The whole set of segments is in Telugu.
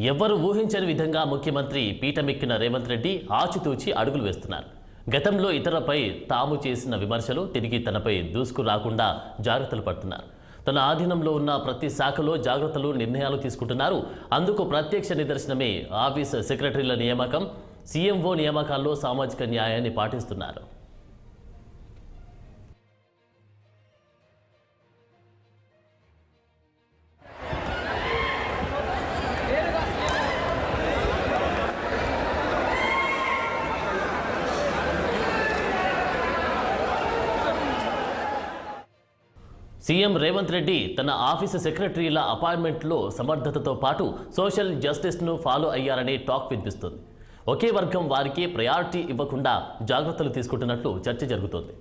ఎవరు ఊహించని విధంగా ముఖ్యమంత్రి పీఠమెక్కిన రేవంత్ రెడ్డి ఆచితూచి అడుగులు వేస్తున్నారు. గతంలో ఇతరులపై తాము చేసిన విమర్శలు తిరిగి తనపై దూసుకురాకుండా జాగ్రత్తలు పడుతున్నారు. తన ఆధీనంలో ఉన్న ప్రతి శాఖలో జాగ్రత్తలు నిర్ణయాలు తీసుకుంటున్నారు. అందుకు ప్రత్యక్ష నిదర్శనమే ఆఫీస్ సెక్రటరీల నియామకం. సీఎంఓ నియామకాల్లో సామాజిక న్యాయాన్ని పాటిస్తున్నారు. సీఎం రేవంత్ రెడ్డి తన ఆఫీసు సెక్రటరీల అపాయింట్మెంట్లో సమర్థతతో పాటు సోషల్ జస్టిస్ను ఫాలో అయ్యారనే టాక్ వినిపిస్తుంది. ఒకే వర్గం వారికి ప్రయారిటీ ఇవ్వకుండా జాగ్రత్తలు తీసుకుంటున్నట్లు చర్చ జరుగుతోంది.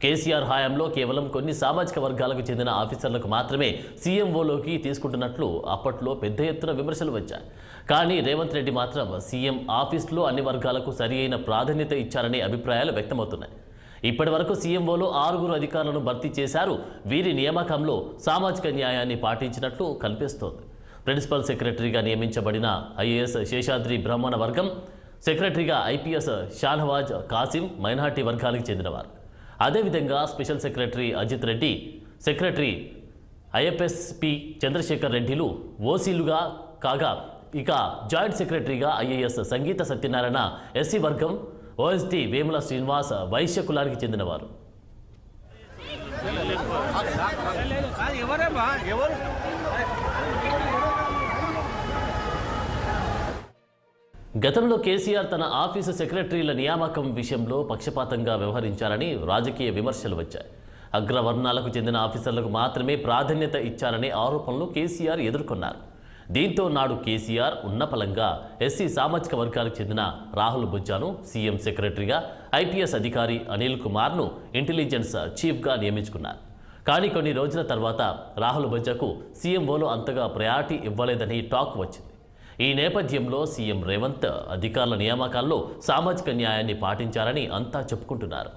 కేసీఆర్ హయాంలో కేవలం కొన్ని సామాజిక వర్గాలకు చెందిన ఆఫీసర్లకు మాత్రమే సీఎంఓలోకి తీసుకుంటున్నట్లు అప్పట్లో పెద్ద ఎత్తున విమర్శలు వచ్చాయి. కానీ రేవంత్ రెడ్డి మాత్రం సీఎం ఆఫీస్లో అన్ని వర్గాలకు సరి అయిన ప్రాధాన్యత ఇచ్చారనే అభిప్రాయాలు వ్యక్తమవుతున్నాయి. ఇప్పటి వరకు సీఎంఓలో 6 అధికారులను భర్తీ చేశారు. వీరి నియామకంలో సామాజిక న్యాయాన్ని పాటించినట్లు కనిపిస్తోంది. ప్రిన్సిపల్ సెక్రటరీగా నియమించబడిన ఐఏఎస్ శేషాద్రి బ్రాహ్మణ వర్గం, సెక్రటరీగా ఐపీఎస్ షానవాజ్ కాసిం మైనార్టీ వర్గానికి చెందినవారు. అదేవిధంగా special secretary Ajit Reddy, secretary IFSP Chandrashekar రెడ్డిలు ఓసీలుగా కాగా, ఇక జాయింట్ సెక్రటరీగా ఐఏఎస్ సంగీత సత్యనారాయణ ఎస్సీ వర్గం, ఓఎస్టీ వేముల శ్రీనివాస్ వైశ్య కులానికి చెందినవారు. గతంలో కేసీఆర్ తన ఆఫీసు సెక్రటరీల నియామకం విషయంలో పక్షపాతంగా వ్యవహరించారని రాజకీయ విమర్శలు వచ్చాయి. అగ్రవర్ణాలకు చెందిన ఆఫీసర్లకు మాత్రమే ప్రాధాన్యత ఇచ్చారనే ఆరోపణలు కేసీఆర్ ఎదుర్కొన్నారు. దీంతో నాడు కేసీఆర్ ఉన్నపలంగా ఎస్సీ సామాజిక వర్గానికి చెందిన రాహుల్ బొజ్జాను సీఎం సెక్రటరీగా, ఐపీఎస్ అధికారి అనిల్ కుమార్ను ఇంటెలిజెన్స్ చీఫ్గా నియమించుకున్నారు. కానీ కొన్ని రోజుల తర్వాత రాహుల్ బొజ్జాకు సీఎంఓలో అంతగా ప్రయారిటీ ఇవ్వలేదని టాక్ వచ్చింది. ఈ నేపథ్యంలో సీఎం రేవంత్ అధికారుల నియామకాల్లో సామాజిక న్యాయాన్ని పాటించారని అంతా చెప్పుకుంటున్నారు.